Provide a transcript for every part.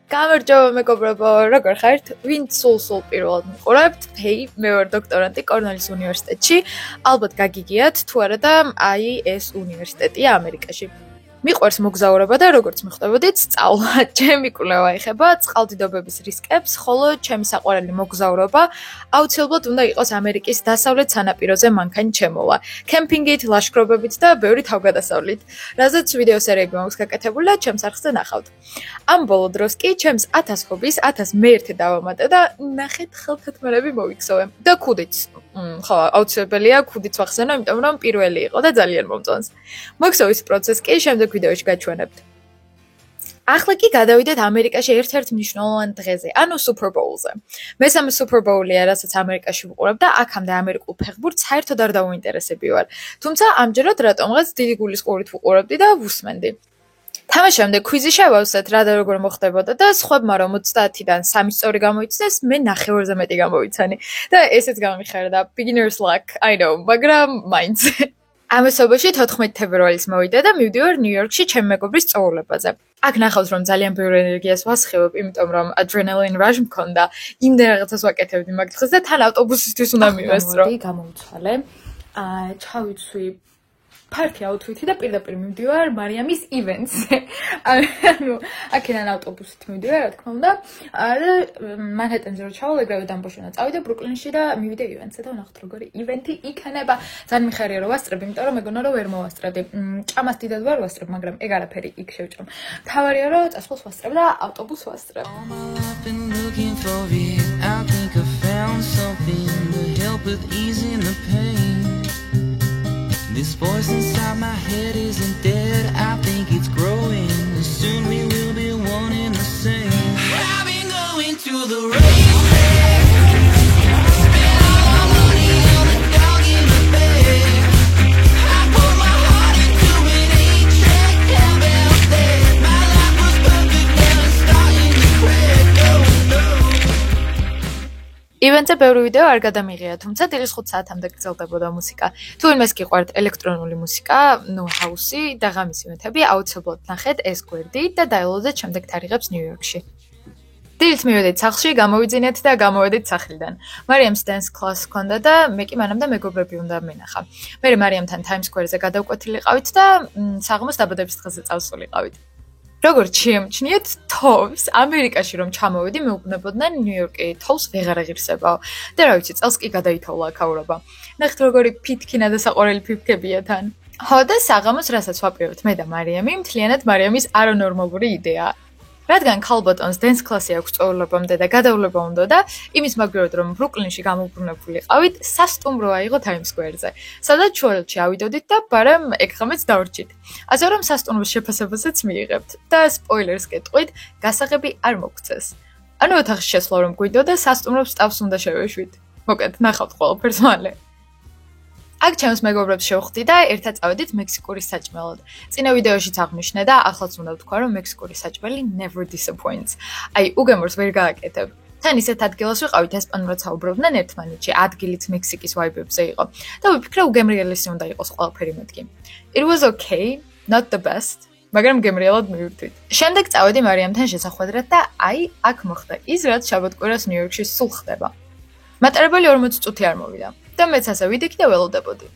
გამარჯობა მეგობრებო, როგორ ხართ? ვინც სულ პირველად მიყურებთ? ჰეი, მე ვარ დოქტორანტი კორნელის უნივერსიტეტში. ალბათ გაგიგიათ, თუ არა და აი ეს უნივერსიტეტია ამერიკაში. მიყვარს მოგზაურობა და როგორც მიხვდებოდით, სწავლა, ჩემი კვლევა ეხება წყალდიდობების რისკებს, ხოლო ჩემი საყვარელი მოგზაურობა აუცილებლად უნდა იყოს ამერიკის დასავლეთ სანაპიროზე მანქანის შემოვა, კემპინგით, ლაშქრობებით და ბევრი თავგადასავლით, რაზეც ვიდეო სერიები მაქვს გაკეთებული და ჩემს არხზე ნახავთ. ამ ბოლო დროს კი ჩემს 1000 ჰობის 1001 დავამატე და ნახეთ ხელთათმარები მოვიქცოვე და ქუდიც. ხო, აუცილებელია ქუდიც ვახსენო, იმიტომ რომ პირველი იყო და ძალიან მომწონს. მოგზაურის პროცესს კი შემდეგ ვიდეოში გაჩვენებთ. ახლა კი გადავიდეთ ამერიკაში ერთ-ერთ მნიშვნელოვან დღეზე, ანუ Super Bowl-ზე. მესამე Super Bowl-ია, რასაც ამერიკაში ვუყურებ და აქამდე ამერიკულ ფეხბურთს საერთოდ არ დავუინტერესები ვარ. თუმცა ამჯერად რატომღაც დიდი გულისყურით ვუყურებდი და ვუსმენდი. თამაშამდე ქვიზი შევავსეთ, რა და როგორ მოხდებოდა და სხვებმა რომ 30-დან 3 სწორი გამოიცნეს, მე 9-ზე მეტი გამოვიცანი. და ესეც გამიხარდა, beginner's luck, I know, მაგრამ მაინც. ამასობაში 14 თებერვალის მოვიდა და მივდივარ ნიუ-იორკში ჩემი მეგობრის სწავლებაზე. აქ ნახავს რომ ძალიან ბევრი ენერგიას ვასხევებ, იმიტომ რომ adrenaline rush მქონდა. იმდენ რაღაცას ვაკეთებდი მაგ დღეს და თან ავტობუსისთვის უნდა მივესწრო. ჩავიცვალე. ჩავიცვი ფარკი აუთვითი და პირდაპირ მივდივარ მარიამის ივენტზე. ანუ აქედან ავტობუსით მივდივარ, რა თქმა უნდა. და მანჰეტენზე რო ჩავალ, ეგრევე დამბოშონა წავიდა ბრუკლინში და მივიდე ივენტზე და ვნახოთ როგორი ივენტი იქნება. ძალიან მიხარია რომ ვასწრებ, იმიტომ რომ მეგონა რომ ვერ მოვასწრებდი. ჭამას დიდად ვარ ვასწრებ, მაგრამ ეგ არაფერი იქ შევჭამ. თავარია რომ წასვლას ვასწრებ და ავტობუსს ვასწრებ. This voice inside my head isn't dead, I think it's growing. Soon we will be one and the same. I've been going to the racetrack, spent all my money on the dog in the bed. I put my heart into an 8-track, how about that? My life was perfect, now it's starting to crack, oh no. ივენტზე ბევრი ვიდეო არ გადამიღია, თუმცა დილის 5 საათამდე გრძელდებოდა მუსიკა. თუ ვინმეს გიყვართ ელექტრონული მუსიკა, ნუ ჰაუსი და ღამის ივენტები, აუცილებლად ნახეთ ეს გვერდი და დაელოდეთ შემდეგ თარიღებს ნიუ-იორკში. დილით მივედით სახლში, გამოვიძინეთ და გამოვედით სახლიდან. მარიამს dance class ჰქონდა და მე კი მანამდე მეგობრები უნდა მენახა. მე მარიამთან Times Square-ზე გადავკვეთილიყავით და საღამოს დაბადების დღეზე წავსულიყავით. როგორც შეემჩნიეთ, თოვს ამერიკაში რომ ჩამოვედი, მეუბნებოდნენ ნიუ-იორკი თოვს ვეღარ აღირსებაო. და რა ვიცი, წელს კი გადაითოვლა აქაურობა. ნახეთ როგორი ფითქინა და საყვარელი ფიფქებია თან. ხო და საღამოს რასაც ვაპირებთ მე და მარიამი, მთლიანად მარიამის არანორმალური იდეაა. რადგან ქალბატონს dance class-ი აქვს სწავლებამდე და გადავლება უნდა და იმის მაგალითად რომ ბრუკლინში გამობრუნებულიყავით, სასტუმრო აიღო Times Square-ზე, სადაც ჩუალეთში ავიდოდით და ბარემ ეგ ღამეც დავრჩით. ასე რომ სასტუმროს შეფასებასაც მიიღებთ და სპოილერს გეტყვით, გასაღები არ მოგცეს. ანუ ოთახში შესვლა რომ გვიდო და სასტუმროს სტაფს უნდა შევეშვით. მოკეთ, ნახავთ ყველაფერს მალე. აქ ჩემს მეგობრებს შევხვდი და ერთად წავედით მექსიკური საჭმელად. წინა ვიდეოშიც აღნიშნე და ახლაც უნდა ვთქვა, რომ მექსიკური საჭმელი never disappoints. აი, უგემორს ვერ გააკეთებ. თან ისეთ ადგილას ვიყავით, ესპანურად საუბრობდნენ ერთმანეთში, ადგილიც მექსიკის ვაიბებზე იყო. და ვიფიქრე, უგემრიელესი უნდა იყოს ყველაფერი მეთქი. It was okay, not the best, მაგრამ გემრიელად მივირთვით. შემდეგ წავედი მარიამთან შესახვედრად და აი, აქ მოხდა ის, რაც შაბათ-კვირას ნიუ-იორკში სულ ხდება. მატარებელი 40 წუთი არ მოვიდა. და მეც ასე ვიდექი და ველოდებოდი.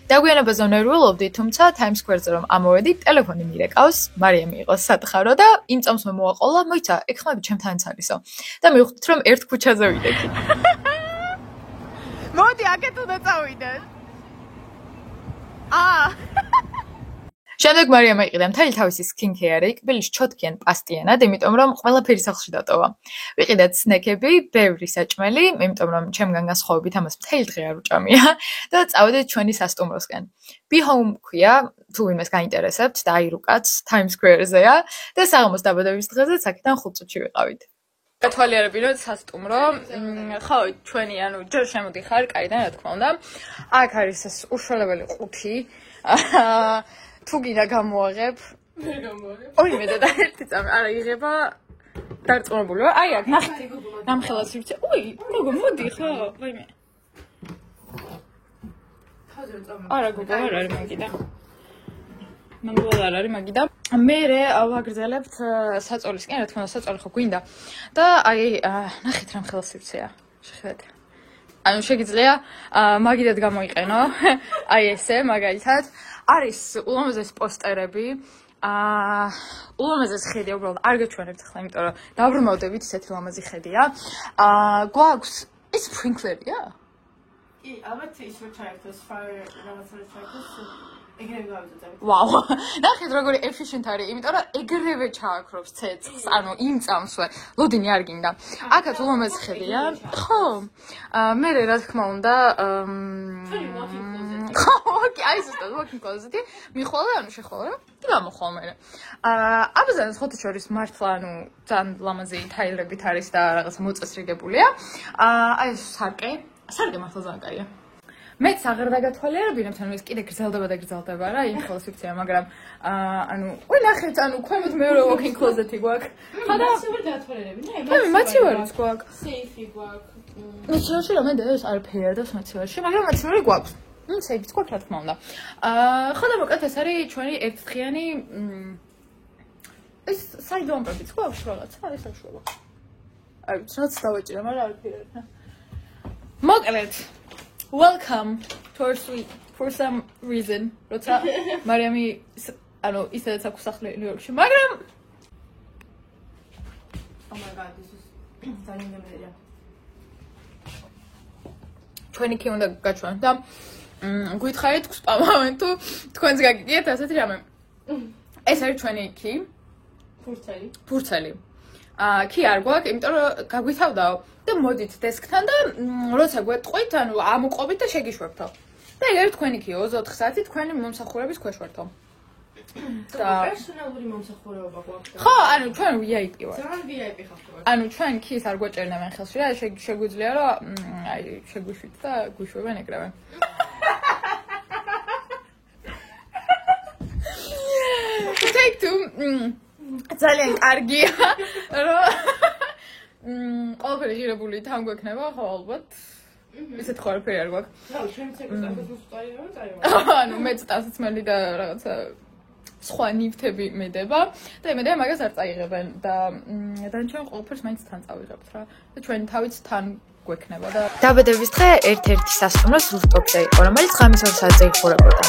დაგვიანებაზე ვნერვულობდი, თუმცა Times Square-ზე რომ ამოვედი, ტელეფონი მირეკავს, მარიამი იყო სათხარო და იმ წამს მე მოვაყოლა, მოიცა, ეგ ხმები ჩემთანაც არისო. და მივხვდით, რომ ერთ ქუჩაზე ვიდექი. მოდი, აქეთ უნდა წავიდეთ. შემდეგ მარიამ აიყიდა მთელი თავისი სკინქეარი, კბილის ჩოთქიან პასტიანად, იმიტომ რომ ყველაფერი სახლში დატოვა. ვიყიდეთ სნეკები, ბევრი საჭმელი, იმიტომ რომ ჩემგან განსხვავებით ამას მთელი დღე არ უჭამია და წავედით ჩვენი სასტუმროსკენ. Be Home ქვია, თუ ვინმეს გაინტერესებთ და აირუკაც Times Square-ზეა და საღამოს დაბადების დღეზე აქედან 5 წუთში ვიყავით. გათვალიერებინოთ სასტუმრო. ხო, ჩვენი ანუ ჯერ შემოდიხარ კაიდან, რა თქმა უნდა. აქ არის ეს უშუალებელი ყუთი. თუ გინდა გამოაღებ, ვერ გამოაღებ. ორივე და ერთი წამი, არა იღება დარწმუნებული ვარ. აი აქ ნახე. ნამხელას ვიწე. უი, გოგო, მოდი ხო, ვაიმე. არა გოგო, არ არის მაგიდა. ნამდვილად არ არის მაგიდა. მე ვაგრძელებთ საწოლისკენ, რა თქმა უნდა, საწოლი ხო გვინდა და აი ნახეთ რამ ხელსივცეა. შეხედეთ. ანუ შეგიძლია მაგიდად გამოიყენო. აი ესე, მაგალითად, არის ულამაზეს პოსტერები. ულამაზეს ხედია უბრალოდ არ გეჩვენებთ ახლა, იმიტომ რომ დაბრუნავდებით, ისეთი ლამაზი ხედია. გვაქვს ის სპრინკლერია? კი, ალბათ ის რო ჩაერთოს fire რაღაცა რო ჩაერთოს ეგრევე გავიწევთ. ვაუ. ნახეთ როგორი efficient არის, იმიტომ რომ ეგრევე ჩააქრობს ცეცხლს, ანუ იმ წამსვე. ლოდინი არ გინდა. აქაც ულამაზი ხედია. ხო. მე რა თქმა უნდა, ხო, აი ზუსტად walking closet-ი მიხვალე, ანუ შეხვალე. კი გამოხვალ მე. აბაზანს ხოთი შორის მართლა, ანუ ძალიან ლამაზი თაილებით არის და რაღაცა მოწესრიგებულია. აი ეს სარკე მართლა ძალიან კაია. მეც აღარ დაგათვალიერებინებთ, ანუ ეს კიდე გრძელდება რა, იმ ხელსიფცეა, მაგრამ ანუ უი ნახეთ, ანუ ქვემოთ მეორე walking closet-ი გვაქვს. ხოდა სულ დაათვალიერებინე? მაცივარიც გვაქვს. სეიფი გვაქვს. მაცივარში რამე და ეს არაფერი არ დავს მაცივარში, მაგრამ მაცივარი გვაქვს. სეიფიც გვაქვს, რა თქმა უნდა. ხოდა მოკლედ ეს არის ჩვენი ერთდღიანი ეს საიდუმლოებიც გვაქვს რაღაცა, არის საშუალო. აი, რაც დავაჭირე, მაგრამ არაფერი არ. მოკლედ welcome to our suite for some reason. როცა მარიამი ანუ ისედაც აქვს სახლი ნიუ-იორკში, მაგრამ Oh my god, this is ძალიან გემრიელია. ჩვენი კი უნდა გაჩვენოთ და გითხარით გვსპამავენ თუ თქვენს გაგიგიათ ასეთი რამე. ეს არის ჩვენი კი ფურცელი. კი არ გვაქვს, იმიტომ რომ გაგვითავდაო და მოდით დესკთან და როცა გვეტყვით, ანუ ამოყობით და შეგიშვებთო. და ეგ არის თქვენი კი 24 საათი თქვენი მომსახურების ქვეშ ვართო. და პერსონალური მომსახურება გვაქვს. ხო, ანუ ჩვენ VIP ვართ. ძალიან VIP ხართ. ანუ ჩვენ კის არ გვაჭერნებენ ხელში რა, შეგვიძლია რომ აი შეგვიშვით და გვიშვებენ ეგრევე. Take two. ძალიან კარგია, რომ ყველაფერი ღირებული თან გვექნება, ხო ალბათ. ისეთ ყველაფერი არ გვაქვს. რა, ჩემს ეგრეს წაიღო. ანუ მეც ტანსაცმელი და რაღაცა სხვა ნივთები მედება და იმედია მაგას არ წაიღებენ და ჩვენ ყველაფერს მაინც თან წავიღებთ რა. და ჩვენი თავიც თან გვექნება და დაბადების დღე ერთ-ერთი სასტუმროს რუფტოპზე იყო, რომელიც ღამის 2 საათზე იხურებოდა.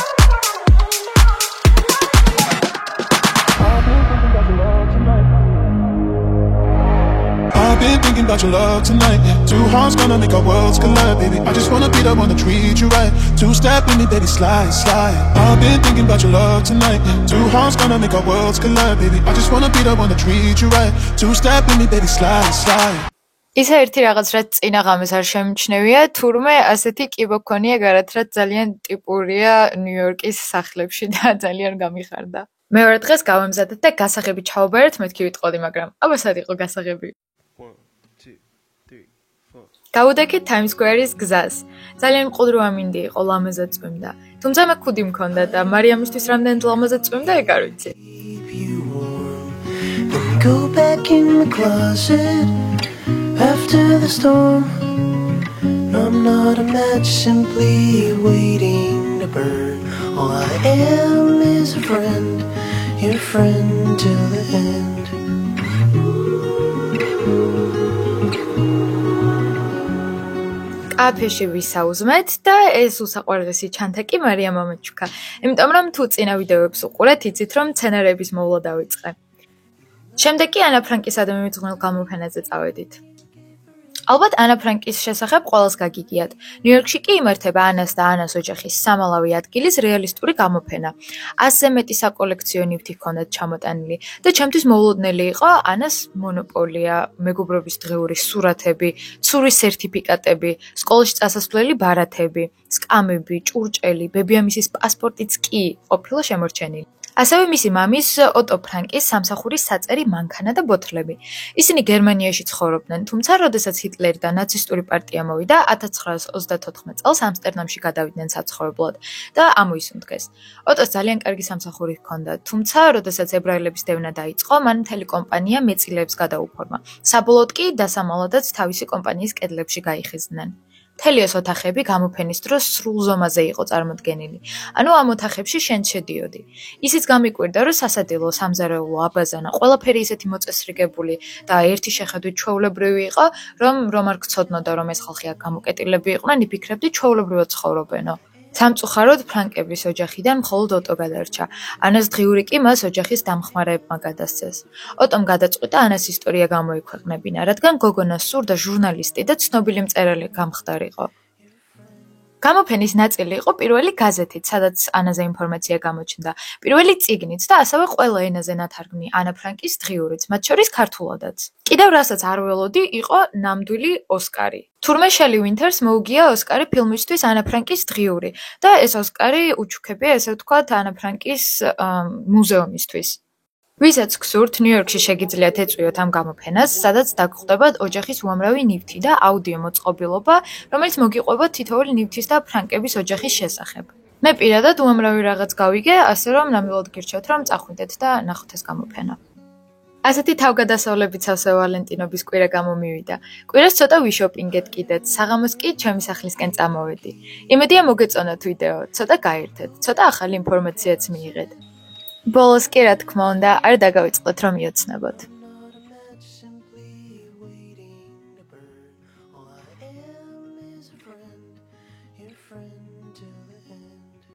I've been thinking about your love tonight. Two hearts gonna make our worlds collide, baby. I just wanna be the one to treat you right. Two-step in me, baby, slide. I've been thinking about your love tonight. Two hearts gonna make our worlds collide, baby. I just wanna be the one to treat you right. Two-step in me, baby, slide. ისა ერთი რაღაც რაც წინა ღამეს არ შემჩნევია, თურმე ასეთი კიბო ქონია გარეთ, რაც ძალიან ტიპურია ნიუ-იორკის სახლებში და ძალიან გამიხარდა. მეორე დღეს გავემზადეთ და გასაღები ჩავაბერეთ, მეთქი ვიტყოდი, მაგრამ აბა სად იყო გასაღები? გავუდექით Times Square-ის გზას. ძალიან მყუდრო ამინდი იყო, ლამაზად წვიმდა. თუმცა მე ქუდი მქონდა და მარიამისთვის რამდენად ლამაზად წვიმდა, ეგ არ ვიცი. Go back in the closet after the storm. No, I'm not a match, simply waiting to burn. All I am is a friend, your friend till the end. კაფეში ვისაუზმეთ და ეს უსაყვარლესი ჩანთა კი მარიამ ამაჩუქა. იმიტომ რომ თუ წინა ვიდეოებს უყურეთ, იცით რომ სცენარების მოვლა დავიწყე. შემდეგ კი ანა ფრანკის ადამიანმძღვნელ გამოფენაზე წავედით. ალბათ ანა ფრანკის შესახებ ყველას გაგიგიათ. ნიუ-იორკში კი იმართება ანას და ანას ოჯახის სამალავი ადგილის რეალისტური გამოფენა. 100-ზე მეტი საკოლექციო ნივთი ჰქონდათ ჩამოტანილი და ჩემთვის მოულოდნელი იყო ანას მონოპოლია, მეგობრობის დღიური სურათები, ცურის სერტიფიკატები, სკოლაში წასასვლელი ბარათები, სკამები, ჭურჭელი, ბებიამისის პასპორტიც კი ყოფილა შემორჩენილი. ასევე მისი მამის ოტო ფრანკის სამსახურის საწერი მანქანა და ბოთლები. ისინი გერმანიაში ცხოვრობდნენ, თუმცა როდესაც ჰიტლერი და ნაცისტური პარტია მოვიდა 1934 წელს ამსტერდამში გადავიდნენ საცხოვრებლად და ამოისუნთქეს. ოტოს ძალიან კარგი სამსახური ჰქონდა, თუმცა როდესაც ებრაელების დევნა დაიწყო, მან მთელი კომპანია მეწილეებს გადაუფორმა. საბოლოოდ კი დასამალადაც თავისი კომპანიის კედლებში გაიხიზნენ. მთელი ეს ოთახები გამოფენის დროს სრულ ზომაზე იყო წარმოდგენილი. ანუ ამ ოთახებში შენ შედიოდი. ისიც გამიკვირდა, რომ სასადილო, სამზარეულო, აბაზანა, ყველაფერი ისეთი მოწესრიგებული და ერთი შეხედვით ჩვეულებრივი იყო, რომ არ გცოდნოდა, რომ ეს ხალხი აქ გამოკეტილები იყვნენ, იფიქრებდი ჩვეულებრივად ცხოვრობენო. სამწუხაროდ ფრანკების ოჯახიდან მხოლოდ ოტო გადარჩა. ანას დღიური კი მას ოჯახის დამხმარეებმა გადასცეს. ოტომ გადაწყვიტა ანას ისტორია გამოექვეყნებინა, რადგან გოგონას სურდა ჟურნალისტი და ცნობილი მწერალი გამხდარიყო. გამოფენის ნაწილი იყო პირველი გაზეთით, სადაც ანაზე ინფორმაცია გამოჩნდა, პირველი წიგნიც და ასევე ყველა ენაზე ნათარგმნი ანა ფრანკის დღიურიც, მათ შორის ქართულადაც. კიდევ რასაც არ ველოდი, იყო ნამდვილი ოსკარი. თურმე შელი ვინთერს მოუგია ოსკარი ფილმისთვის ანა ფრანკის დღიური და ეს ოსკარი უჩუქებია, ესე ვთქვათ, ანა ფრანკის მუზეუმისთვის. ვისაც გსურთ, ნიუ-იორკში შეგიძლიათ ეწვიოთ ამ გამოფენას, სადაც დაგხვდებათ ოჯახის უამრავი ნივთი და აუდიო მოწყობილობა, რომელიც მოგიყვება თითოეული ნივთის და ფრანკების ოჯახის შესახებ. მე პირადად უამრავი რაღაც გავიგე, ასე რომ ნამდვილად გირჩევთ, რომ წახვიდეთ და ნახოთ ეს გამოფენა. ასეთი თავგადასავლებით სავსე ვალენტინობის კვირა გამომივიდა. კვირას ცოტა ვიშოპინგეთ კიდეც, საღამოს კი ჩემი სახლისკენ წამოვედი. იმედია მოგეწონათ ვიდეო, ცოტა გაერთეთ, ცოტა ახალი ინფორმაციაც მიიღეთ. ბოლოს კი რა თქმა უნდა, არ დაგავიწყდეთ რომ მიოცნებოთ.